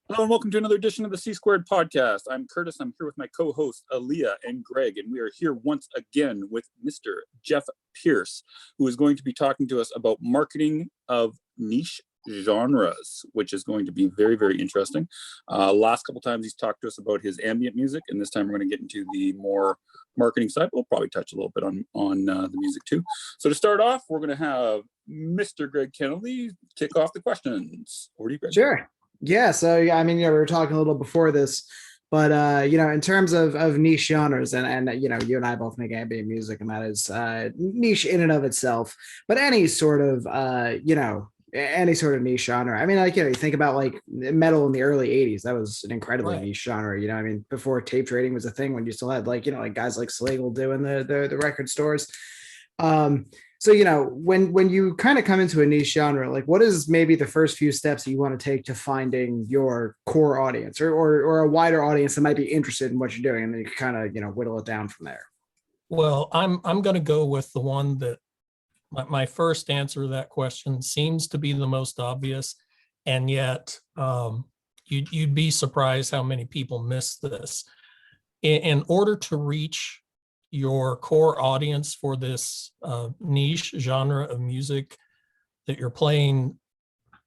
Hello and welcome to another edition of the C Squared podcast. I'm Curtis. I'm here with my co-host Aaliyah and Greg, and we are here once again with Mr. Jeff Pearce, who is going to be talking to us about marketing of niche genres, which is going to be very, very interesting. Last couple times he's talked to us about his ambient music, and this time we're going to get into the more marketing side. We'll probably touch a little bit on the music too. So to start off, we're going to have Mr. Greg Kennedy kick off the questions. Over to you, Greg. Sure. Yeah. So, yeah, I mean, we were talking a little before this, but, in terms of niche genres and, you and I both make ambient music, and that is niche in and of itself, but any sort of, any sort of niche genre. I mean, you think about like metal in the early 80s, that was an incredibly niche genre, I mean, before tape trading was a thing, when you still had like guys like Slagle doing the record stores. So, when you kind of come into a niche genre, like what is maybe the first few steps that you want to take to finding your core audience or a wider audience that might be interested in what you're doing, and then you kind of, whittle it down from there? Well, I'm going to go with the one that my first answer to that question seems to be the most obvious, and yet you'd be surprised how many people miss this. In order to reach your core audience for this niche genre of music that you're playing,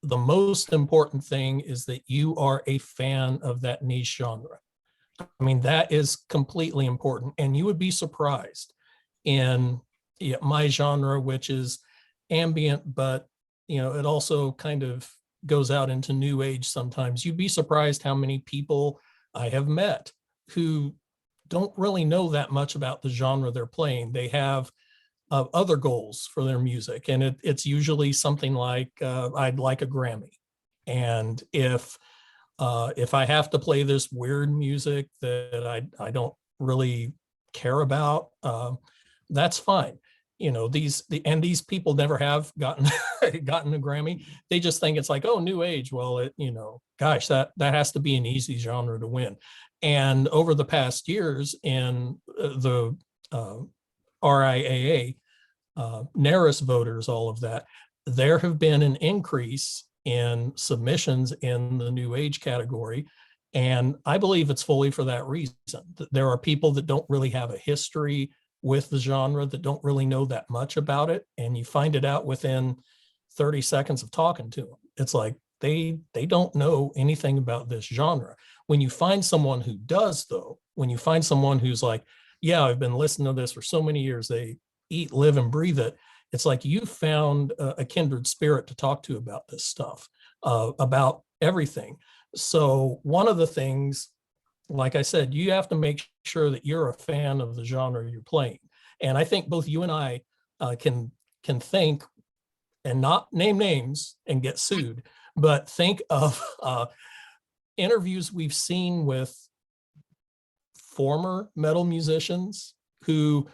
the most important thing is that you are a fan of that niche genre. I mean, that is completely important. And you would be surprised in my genre, which is ambient, but it also kind of goes out into new age sometimes. You'd be surprised how many people I have met who don't really know that much about the genre they're playing. They have other goals for their music, and it's usually something like I'd like a Grammy, and if I have to play this weird music that I don't really care about, that's fine. These people never have gotten a Grammy. They just think it's like, oh, new age. Well, gosh, that has to be an easy genre to win. And over the past years in the RIAA, NARIS voters, all of that, there have been an increase in submissions in the new age category. And I believe it's fully for that reason. There are people that don't really have a history with the genre, that don't really know that much about it. And you find it out within 30 seconds of talking to them. It's like, they don't know anything about this genre. When you find someone who does, though, when you find someone who's like, yeah, I've been listening to this for so many years, they eat, live, and breathe it, it's like you found a kindred spirit to talk to about this stuff, about everything. So one of the things, like I said, you have to make sure that you're a fan of the genre you're playing. And I think both you and I can think, and not name names and get sued, but think of interviews we've seen with former metal musicians who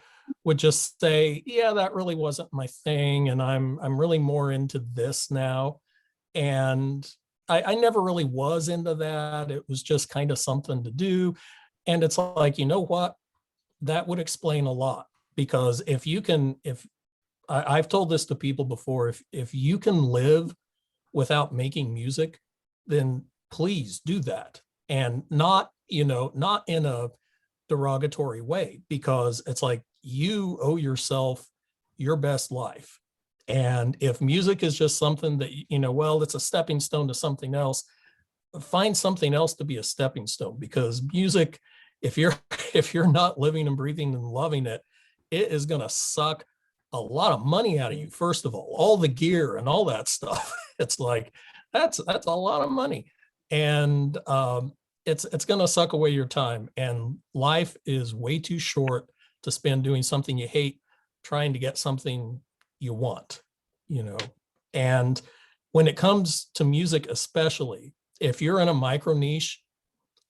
would just say, yeah, that really wasn't my thing, and I'm really more into this now. And I never really was into that. It was just kind of something to do. And it's like, you know what? That would explain a lot, because I've told this to people before, if you can live without making music, then please do that. And not in a derogatory way, because it's like you owe yourself your best life. And if music is just something that, it's a stepping stone to something else, find something else to be a stepping stone, because music, if you're not living and breathing and loving it, it is going to suck a lot of money out of you. First of all the gear and all that stuff. It's like, that's a lot of money. And it's going to suck away your time. And life is way too short to spend doing something you hate, trying to get something you want, And when it comes to music, especially, if you're in a micro niche,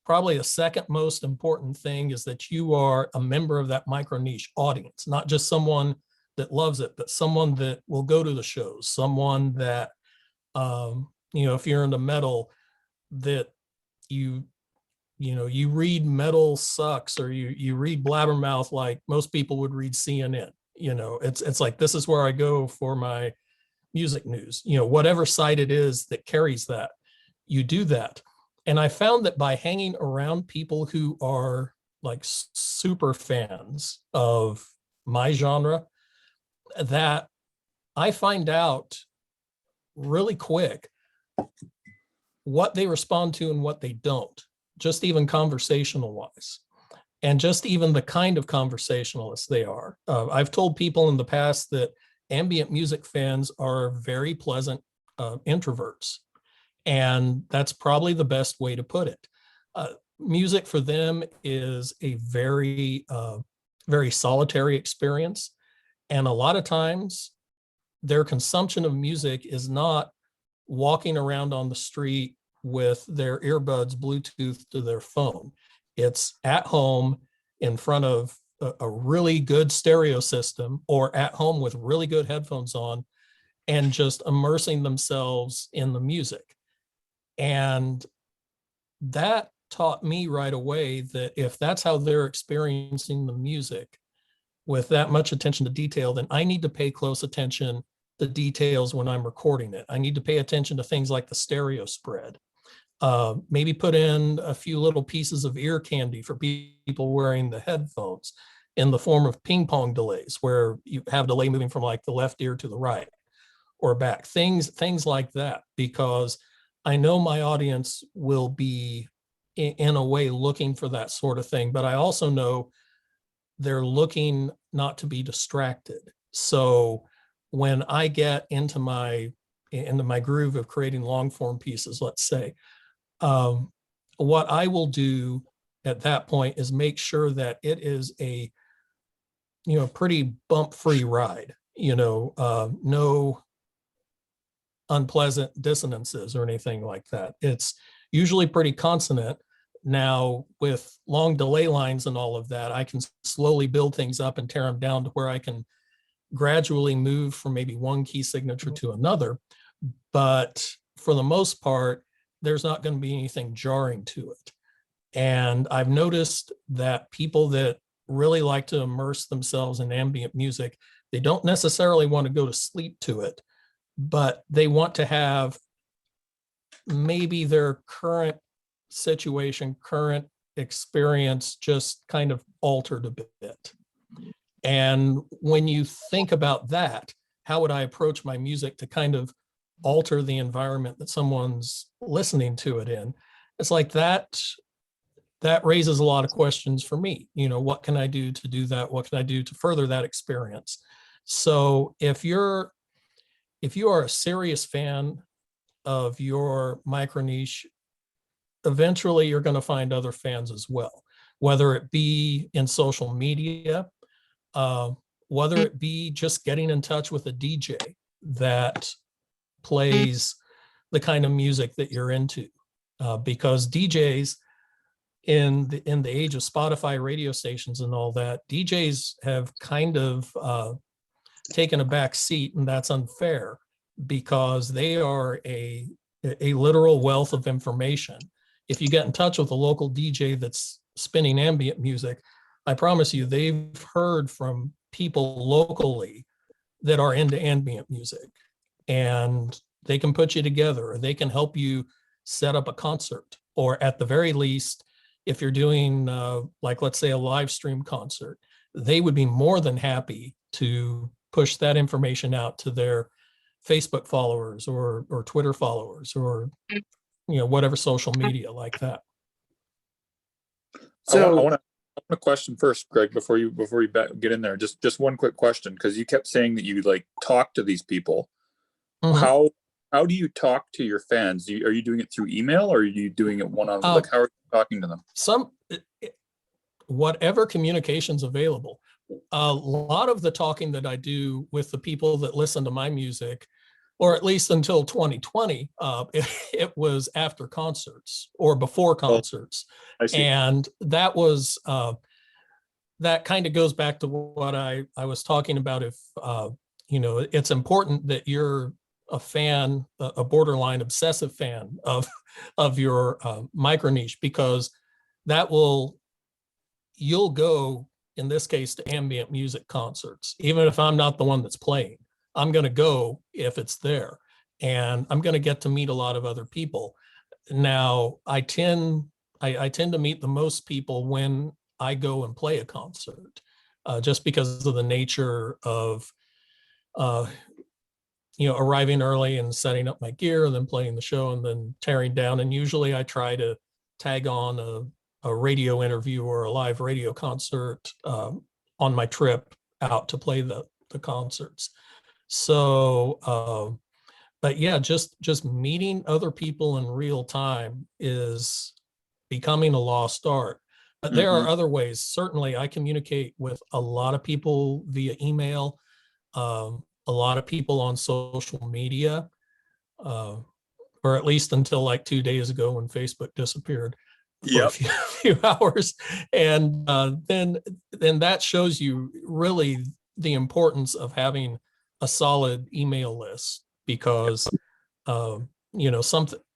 probably the second most important thing is that you are a member of that micro niche audience, not just someone that loves it, but someone that will go to the shows, someone that, if you're into metal, that you read Metal Sucks, or you read Blabbermouth like most people would read CNN. It's like, this is where I go for my music news, whatever site it is that carries that, you do that. And I found that by hanging around people who are like super fans of my genre, that I find out really quick what they respond to and what they don't, just even conversational wise, and just even the kind of conversationalists they are. I've told people in the past that ambient music fans are very pleasant introverts. And that's probably the best way to put it. Music for them is a very, very solitary experience. And a lot of times their consumption of music is not walking around on the street with their earbuds Bluetooth to their phone. It's at home in front of a really good stereo system, or at home with really good headphones on, and just immersing themselves in the music. And that taught me right away that if that's how they're experiencing the music with that much attention to detail, then I need to pay close attention to details when I'm recording it. I need to pay attention to things like the stereo spread. Maybe put in a few little pieces of ear candy for people wearing the headphones in the form of ping pong delays, where you have delay moving from like the left ear to the right or back, things like that, because I know my audience will be in a way looking for that sort of thing, but I also know they're looking not to be distracted. So when I get into my groove of creating long form pieces, let's say, what I will do at that point is make sure that it is a, pretty bump free ride, no unpleasant dissonances or anything like that. It's usually pretty consonant. Now, with long delay lines and all of that, I can slowly build things up and tear them down to where I can gradually move from maybe one key signature to another. But for the most part, there's not going to be anything jarring to it. And I've noticed that people that really like to immerse themselves in ambient music, they don't necessarily want to go to sleep to it, but they want to have maybe their current situation, current experience just kind of altered a bit. And when you think about that, how would I approach my music to kind of alter the environment that someone's listening to it in? It's like that raises a lot of questions for me. What can I do to do that? What can I do to further that experience? So if you are a serious fan of your micro niche, eventually you're going to find other fans as well, whether it be in social media, whether it be just getting in touch with a DJ that plays the kind of music that you're into, because DJs in the age of Spotify radio stations and all that, DJs have kind of taken a back seat, and that's unfair because they are a literal wealth of information. If you get in touch with a local DJ that's spinning ambient music, I promise you they've heard from people locally that are into ambient music, and they can put you together, or they can help you set up a concert, or at the very least, if you're doing like, let's say, a live stream concert, they would be more than happy to push that information out to their Facebook followers or Twitter followers, or whatever social media like that. So I want a question first, Greg, before you get in there. Just one quick question, because you kept saying that you like talk to these people. Mm-hmm. How do you talk to your fans? Are you doing it through email, or are you doing it one-on-one? Like, how are you talking to them? Whatever communication's available. A lot of the talking that I do with the people that listen to my music, or at least until 2020, it was after concerts or before concerts. I see. And that was, that kind of goes back to what I was talking about. If, it's important that you're a fan, a borderline obsessive fan of your micro niche, because you'll go, in this case, to ambient music concerts. Even if I'm not the one that's playing, I'm going to go if it's there, and I'm going to get to meet a lot of other people. Now I tend to meet the most people when I go and play a concert, just because of the nature of arriving early and setting up my gear and then playing the show and then tearing down. And usually I try to tag on a radio interview or a live radio concert on my trip out to play the concerts. So, but yeah, just meeting other people in real time is becoming a lost art. But there are other ways. Certainly, I communicate with a lot of people via email, a lot of people on social media, or at least until like 2 days ago when Facebook disappeared for a few hours. And then that shows you really the importance of having a solid email list, because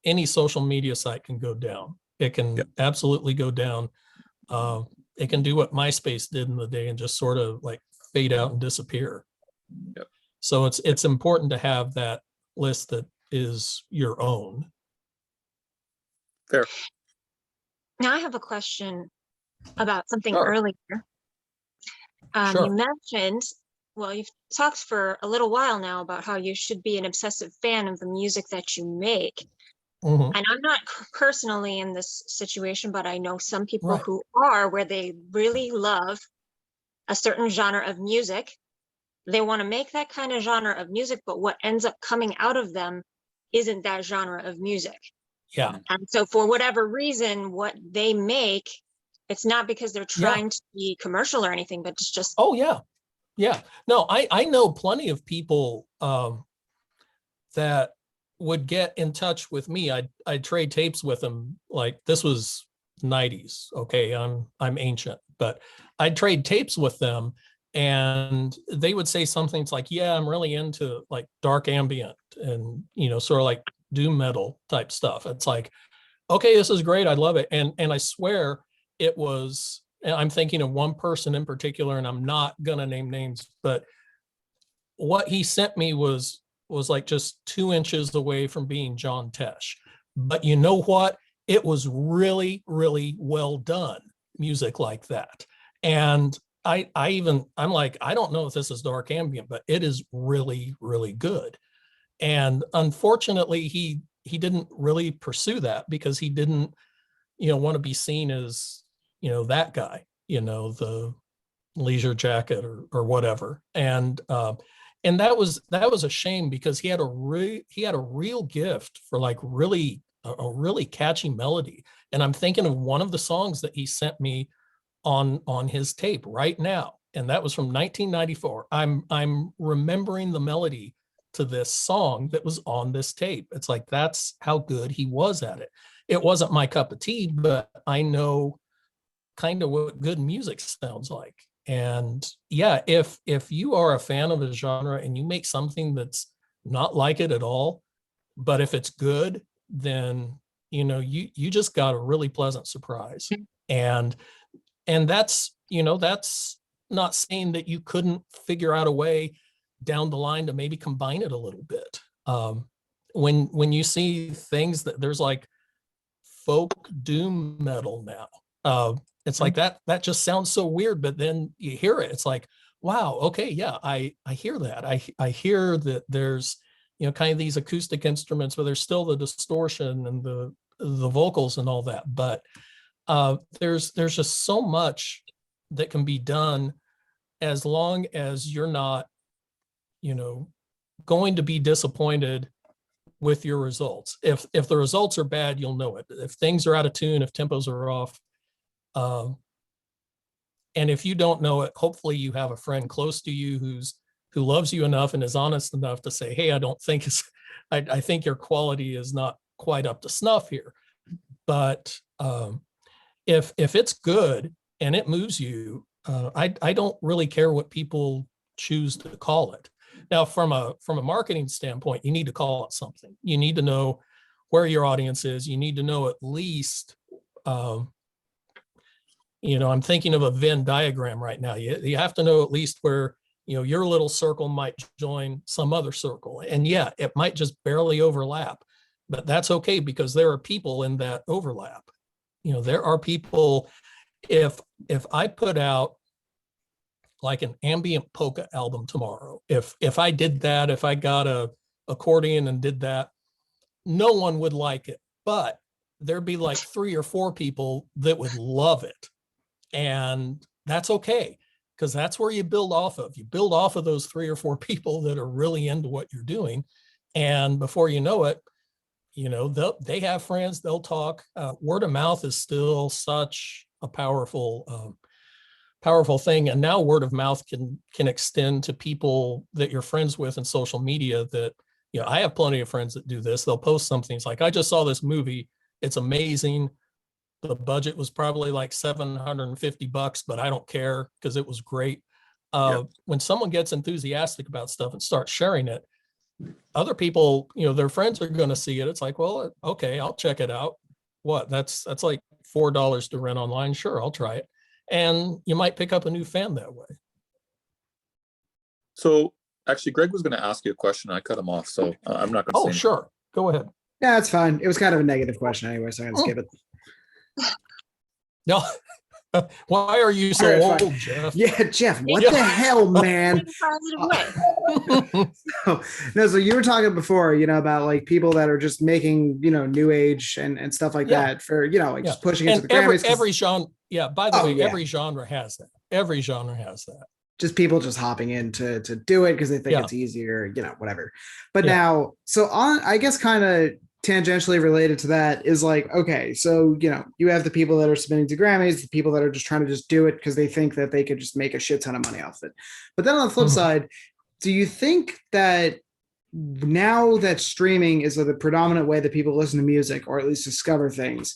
any social media site can go down. It can absolutely go down. It can do what MySpace did in the day and just sort of like fade out and disappear. Yep. So it's important to have that list that is your own. Fair. Now I have a question about something Sure. earlier. Sure. You mentioned, well, you've talked for a little while now about how you should be an obsessive fan of the music that you make. Mhm. And I'm not personally in this situation, but I know some people Right. who are, where they really love a certain genre of music. They want to make that kind of genre of music, but what ends up coming out of them isn't that genre of music. Yeah. And so for whatever reason, what they make, it's not because they're trying to be commercial or anything, but it's just, Oh yeah. Yeah. No, I know plenty of people that would get in touch with me. I'd trade tapes with them. Like, this was 90s. Okay. I'm ancient, but I'd trade tapes with them and they would say something like, yeah, I'm really into like dark ambient and, sort of like doom metal type stuff. It's like, okay, this is great. I love it. And I swear it was, and I'm thinking of one person in particular, and I'm not gonna name names, but what he sent me was like just 2 inches away from being John Tesh. But you know what? It was really, really well done music like that. And I'm like, I don't know if this is dark ambient, but it is really, really good. And unfortunately, he didn't really pursue that because he didn't, want to be seen as, that guy, the leisure jacket or whatever. And that was a shame, because he had a real gift for like really a really catchy melody. And I'm thinking of one of the songs that he sent me on his tape right now, and that was from 1994. I'm remembering the melody to this song that was on this tape. It's like, that's how good he was at it. It wasn't my cup of tea, but I know kind of what good music sounds like. And yeah, if you are a fan of a genre and you make something that's not like it at all, but if it's good, then you just got a really pleasant surprise. And that's not saying that you couldn't figure out a way down the line to maybe combine it a little bit. When you see things that there's like folk doom metal now, it's like that just sounds so weird, but then you hear it, it's like, wow, okay, yeah, I hear that. I hear that there's kind of these acoustic instruments, but there's still the distortion and the vocals and all that. But there's just so much that can be done, as long as you're not going to be disappointed with your results. If the results are bad, you'll know it. If things are out of tune, if tempos are off, and if you don't know it, hopefully you have a friend close to you who loves you enough and is honest enough to say, hey, I think your quality is not quite up to snuff here. But if it's good and it moves you, I don't really care what people choose to call it. Now, from a marketing standpoint, you need to call it something. You need to know where your audience is. You need to know at least, I'm thinking of a Venn diagram right now. You have to know at least where, your little circle might join some other circle. And yeah, it might just barely overlap, but that's okay because there are people in that overlap. There are people, if I put out like an ambient polka album tomorrow, if I did that, if I got a accordion and did that, no one would like it, but there'd be like 3 or 4 people that would love it. And that's okay, because that's where you build off of. You build off of those 3 or 4 people that are really into what you're doing. And before you know it, they have friends, they'll talk. Word of mouth is still such a powerful thing. And now word of mouth can extend to people that you're friends with in social media. That, I have plenty of friends that do this. They'll post something. It's like, I just saw this movie. It's amazing. The budget was probably like $750, but I don't care because it was great. When someone gets enthusiastic about stuff and starts sharing it, other people, their friends are going to see it. It's like, well, okay, I'll check it out. What? That's like $4 to rent online. Sure, I'll try it. And you might pick up a new fan that way. So actually, Greg was going to ask you a question. I cut him off, so I'm not going to say anything. Sure. Go ahead. Yeah, it's fine. It was kind of a negative question anyway, so I'm going to skip it. No. Why are you so All right, old, fine. Jeff? Yeah, Jeff, what the hell, man? In a positive way. So you were talking before, about like people that are just making, new age and stuff like that for, just pushing into the Grammys. Every genre. Yeah. By the way, every genre has that. Every genre has that. Just people just hopping in to do it because they think it's easier, whatever. But now, so I guess kind of tangentially related to that is like, okay, so, you have the people that are submitting to Grammys, the people that are just trying to just do it because they think that they could just make a shit ton of money off it. But then on the flip side, do you think that now that streaming is the predominant way that people listen to music, or at least discover things,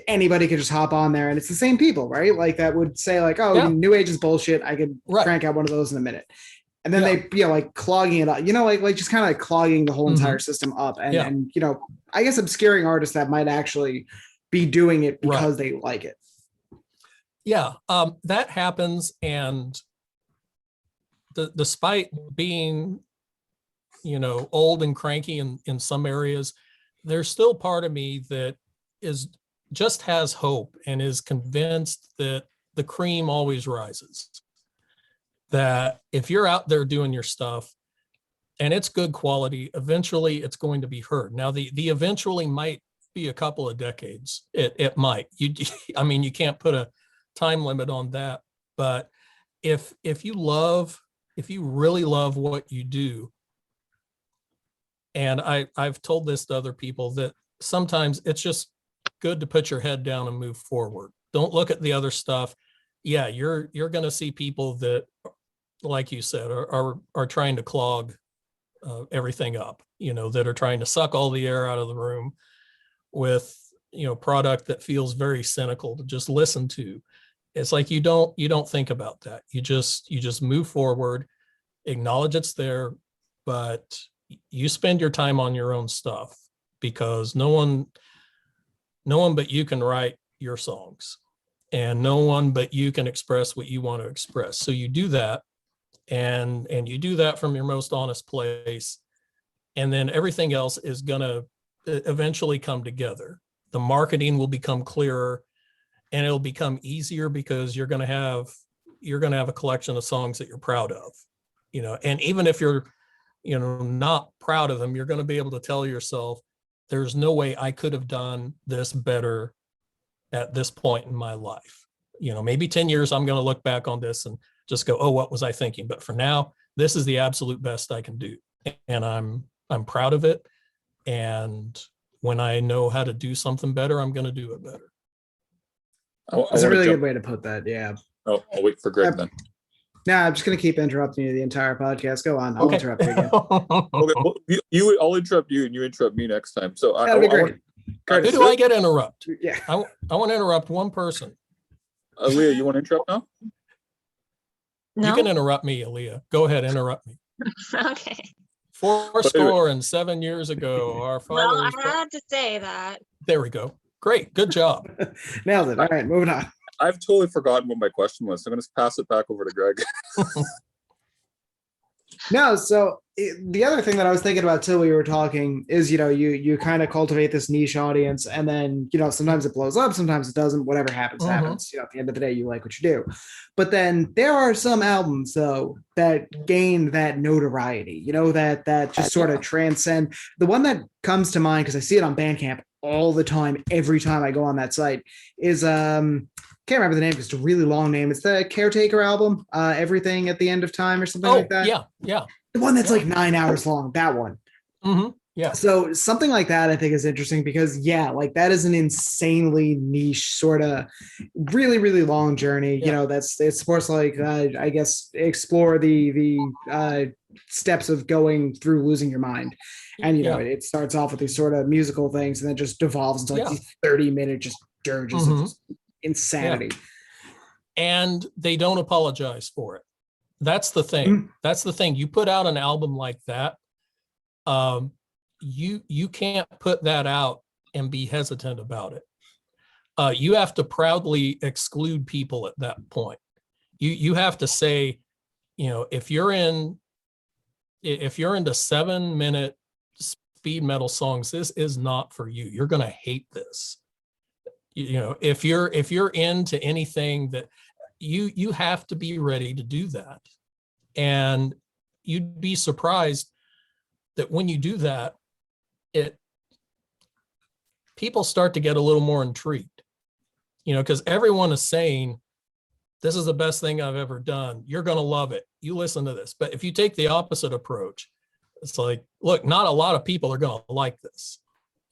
anybody could just hop on there and it's the same people, right? Like that would say like, oh, new age is bullshit. I could crank out one of those in a minute. And then they, like clogging it up, like just kind of like clogging the whole entire system up. And, I guess obscuring artists that might actually be doing it because they like it. Yeah, that happens. And despite being, old and cranky in some areas, there's still part of me that just has hope and is convinced that the cream always rises. That if you're out there doing your stuff and it's good quality, eventually it's going to be heard. Now, the eventually might be a couple of decades. It might. You can't put a time limit on that. But if you really love what you do, and I've told this to other people, that sometimes it's just good to put your head down and move forward. Don't look at the other stuff. Yeah, you're going to see people that, like you said, are trying to clog everything up, that are trying to suck all the air out of the room with, product that feels very cynical to just listen to. It's like, you don't think about that. You just move forward, acknowledge it's there, but you spend your time on your own stuff, because no one but you can write your songs, and no one but you can express what you want to express. So you do that. And you do that from your most honest place. And then everything else is going to eventually come together. The marketing will become clearer, and it'll become easier because you're going to have a collection of songs that you're proud of, and even if you're, not proud of them, you're going to be able to tell yourself, there's no way I could have done this better at this point in my life. Maybe 10 years, I'm going to look back on this and just go, oh, what was I thinking? But for now, this is the absolute best I can do. And I'm proud of it. And when I know how to do something better, I'm going to do it better. That's a really good way to put that. Yeah. Oh, I'll wait for Greg then. No, I'm just going to keep interrupting you the entire podcast. Go on. I'll interrupt you again. Okay, well, I'll interrupt you and you interrupt me next time. So that'll be great. Who do I get to interrupt? Yeah. I want to interrupt one person. Aaliyah, you want to interrupt now? No? You can interrupt me, Aaliyah. Go ahead, interrupt me. Okay. 7 years ago, our Well, fathers. I had to say that. There we go. Great. Good job. Nailed it. All right, moving on. I've totally forgotten what my question was. So I'm going to pass it back over to Greg. No, so the other thing that I was thinking about till we were talking is, you kind of cultivate this niche audience, and then, sometimes it blows up, sometimes it doesn't, whatever happens, happens. At the end of the day, you like what you do. But then there are some albums, though, that gain that notoriety, that just sort of transcend. The one that comes to mind, because I see it on Bandcamp all the time, every time I go on that site, is can't remember the name because it's a really long name. It's the Caretaker album, Everything at the End of Time or something like that. Yeah. The one that's like 9 hours long, that one. Yeah. So something like that I think is interesting because like that is an insanely niche sort of really, really long journey. It's supposed to like I guess explore the steps of going through losing your mind. And it starts off with these sort of musical things and then just devolves into like these 30-minute just dirges of just insanity. And they don't apologize for it. That's the thing. That's the thing. You put out an album like that, you can't put that out and be hesitant about it. You have to proudly exclude people at that point. You have to say, if you're into 7-minute speed metal songs, this is not for you. You're going to hate this. If you're into anything that you have to be ready to do that. And you'd be surprised that when you do that, people start to get a little more intrigued, because everyone is saying, this is the best thing I've ever done. You're going to love it. You listen to this. But if you take the opposite approach, it's like, look, not a lot of people are going to like this.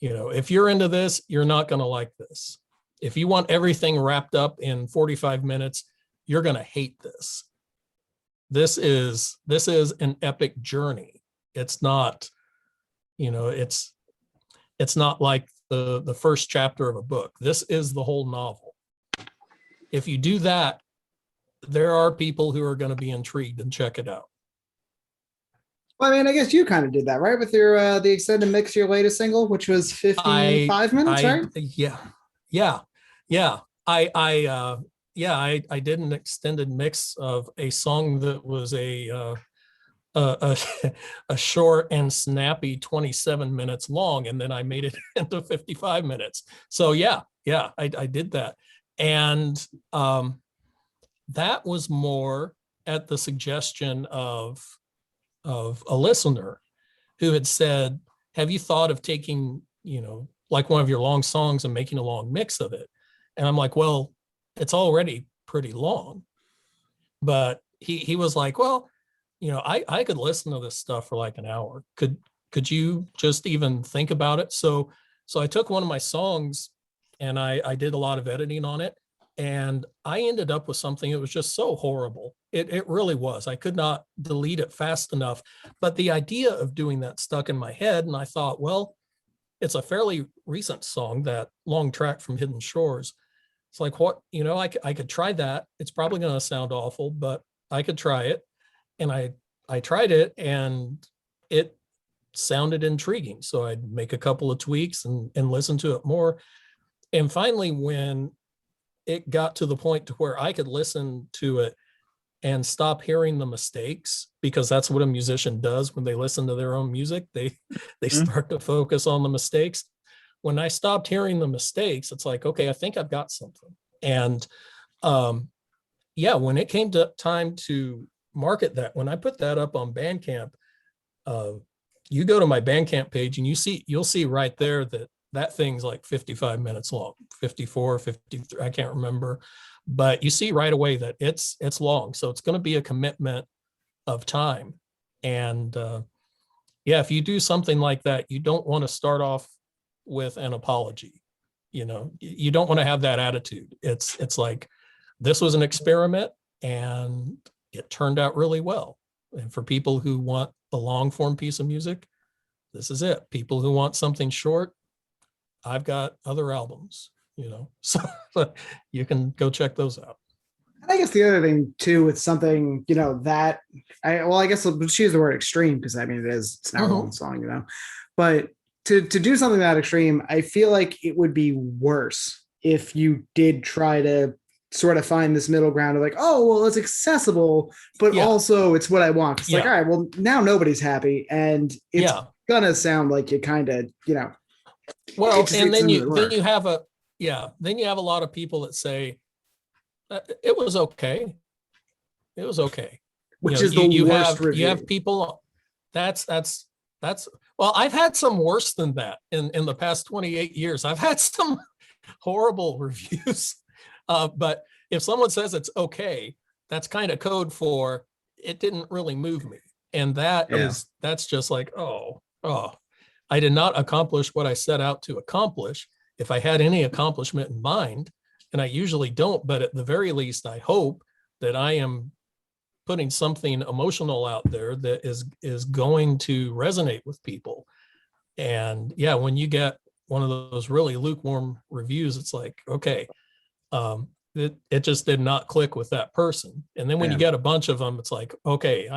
If you're into this, you're not going to like this. If you want everything wrapped up in 45 minutes, you're going to hate this. This is an epic journey. It's not, it's not like the first chapter of a book. This is the whole novel. If you do that, there are people who are going to be intrigued and check it out. Well, I mean, I guess you kind of did that, right? With your the extended mix, your latest single, which was 55 minutes, right? Yeah. I did an extended mix of a song that was a short and snappy 27 minutes long, and then I made it into 55 minutes. So I did that. And that was more at the suggestion of a listener who had said, have you thought of taking, like one of your long songs and making a long mix of it? And I'm like, well, it's already pretty long. But he was like, well, I could listen to this stuff for like an hour. Could you just even think about it? So I took one of my songs and I did a lot of editing on it. And I ended up with something that was just so horrible. It really was. I could not delete it fast enough. But the idea of doing that stuck in my head. And I thought, well, it's a fairly recent song, that long track from Hidden Shores. It's like, what, I could try that. It's probably going to sound awful, but I could try it. And I tried it and it sounded intriguing. So I'd make a couple of tweaks and listen to it more. And finally, when it got to the point to where I could listen to it and stop hearing the mistakes, because that's what a musician does when they listen to their own music. They start to focus on the mistakes. When I stopped hearing the mistakes, it's like, okay, I think I've got something. And when it came to time to market that, when I put that up on Bandcamp, you go to my Bandcamp page and you'll see right there that thing's like 55 minutes long, 54, 53, I can't remember. But you see right away that it's long. So it's going to be a commitment of time. And if you do something like that, you don't want to start off with an apology. You don't want to have that attitude. It's like, this was an experiment and it turned out really well. And for people who want a long form piece of music, this is it. People who want something short, I've got other albums, so you can go check those out. I guess the other thing too, with something, that I guess let's use the word extreme, because I mean, it's not one song, but to do something that extreme, I feel like it would be worse if you did try to sort of find this middle ground of like, oh, well, it's accessible, but also it's what I want. It's like, all right, well, now nobody's happy, and it's gonna sound like you kind of, well, and then you have a lot of people that say it was okay. It was okay. Which is the worst review. You have people that's well, I've had some worse than that in the past 28 years. I've had some horrible reviews. But if someone says it's okay, that's kind of code for it didn't really move me. And that's just like, oh, I did not accomplish what I set out to accomplish. If I had any accomplishment in mind, and I usually don't, but at the very least, I hope that I am putting something emotional out there that is going to resonate with people. And yeah, when you get one of those really lukewarm reviews, it's like, okay, it just did not click with that person. And then when you get a bunch of them, it's like, okay,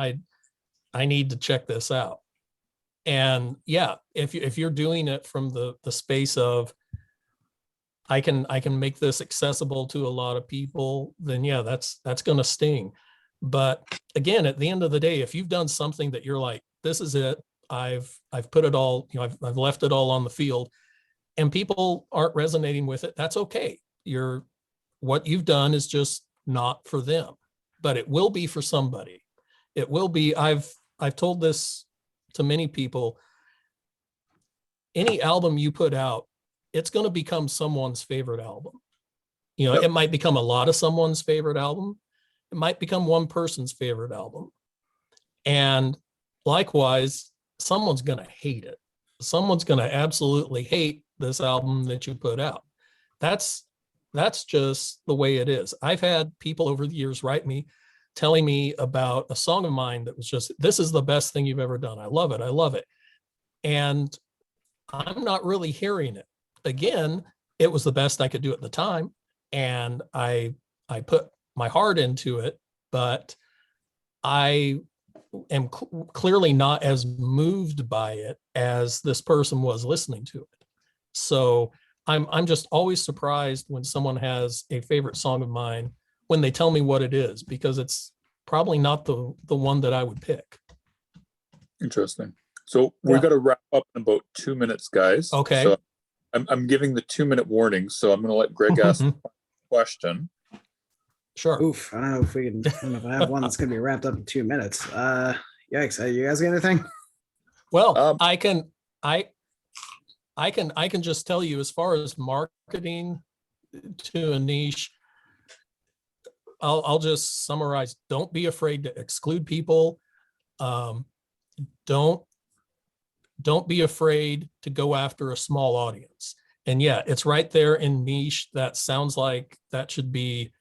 I need to check this out. And yeah, if you're doing it from the space of I can make this accessible to a lot of people, then yeah, that's going to sting. But again, at the end of the day, if you've done something that you're like, this is it, I've put it all, I've left it all on the field, and people aren't resonating with it, that's okay. What you've done is just not for them, but it will be for somebody. It will be. I've told this to many people. Any album you put out, it's going to become someone's favorite album. It might become a lot of someone's favorite album. It might become one person's favorite album. And likewise, someone's going to hate it. Someone's going to absolutely hate this album that you put out. That's just the way it is. I've had people over the years write me telling me about a song of mine that was just, this is the best thing you've ever done. I love it. I love it. And I'm not really hearing it. Again, it was the best I could do at the time. And I put my heart into it, but I am clearly not as moved by it as this person was listening to it. So I'm just always surprised when someone has a favorite song of mine when they tell me what it is, because it's probably not the one that I would pick. Interesting. So we've got to wrap up in about 2 minutes, guys. Okay. So I'm giving the 2-minute warning, so I'm going to let Greg ask a question. Sure. Oof. I don't know if we can. I don't know if I have one that's going to be wrapped up in 2 minutes. Yikes! You guys got anything? Well, I can just tell you, as far as marketing to a niche, I'll just summarize. Don't be afraid to exclude people. Don't be afraid to go after a small audience. And yeah, it's right there in niche. That sounds like that should be,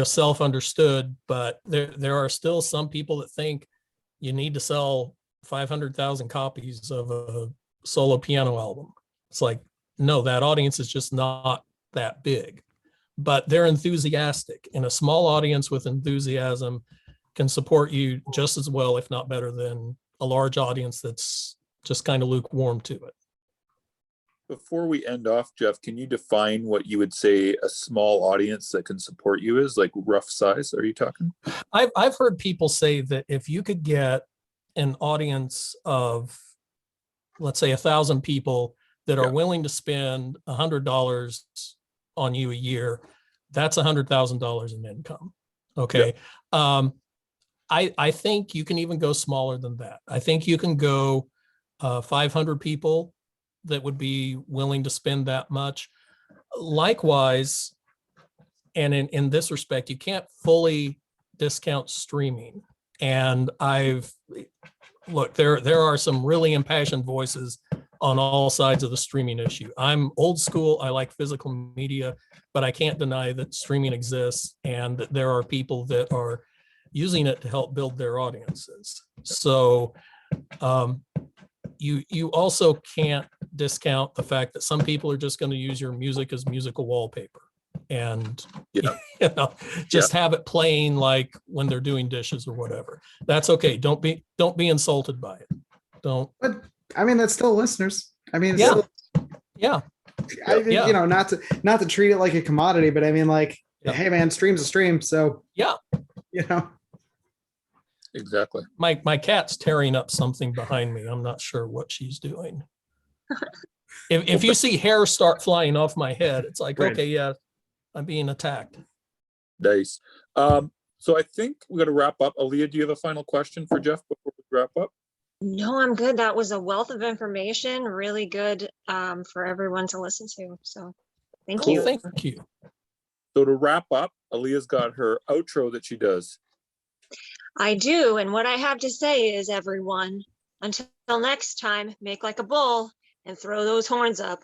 self-understood, but there are still some people that think you need to sell 500,000 copies of a solo piano album. It's like, no, that audience is just not that big, but they're enthusiastic, and a small audience with enthusiasm can support you just as well, if not better, than a large audience that's just kind of lukewarm to it. Before we end off, Jeff, can you define what you would say a small audience that can support you is? Like rough size, are you talking? I've heard people say that if you could get an audience of, let's say, 1,000 people that are willing to spend $100 on you a year, that's $100,000 in income. Okay. Yeah. I think you can even go smaller than that. I think you can go 500 people that would be willing to spend that much. Likewise, and in this respect, you can't fully discount streaming. And there are some really impassioned voices on all sides of the streaming issue. I'm old school. I like physical media, but I can't deny that streaming exists and that there are people that are using it to help build their audiences. So you also can't discount the fact that some people are just going to use your music as musical wallpaper and have it playing like when they're doing dishes or whatever. That's okay. Don't be insulted by it. Don't. But I mean, that's still listeners. I mean, yeah. not to treat it like a commodity, but I mean, like, Yeah. Hey man, stream's a stream. So Yeah. you know. Exactly. My cat's tearing up something behind me. I'm not sure what she's doing. If you see hair start flying off my head, it's like, Right. okay, yeah, I'm being attacked. Nice. So I think we got to wrap up. Aaliyah, do you have a final question for Jeff before we wrap up? No, I'm good. That was a wealth of information, really good for everyone to listen to. So thank Cool, you. thank you. So to wrap up, Aaliyah's got her outro that she does. I do. And what I have to say is, everyone, until next time, make like a bull and throw those horns up.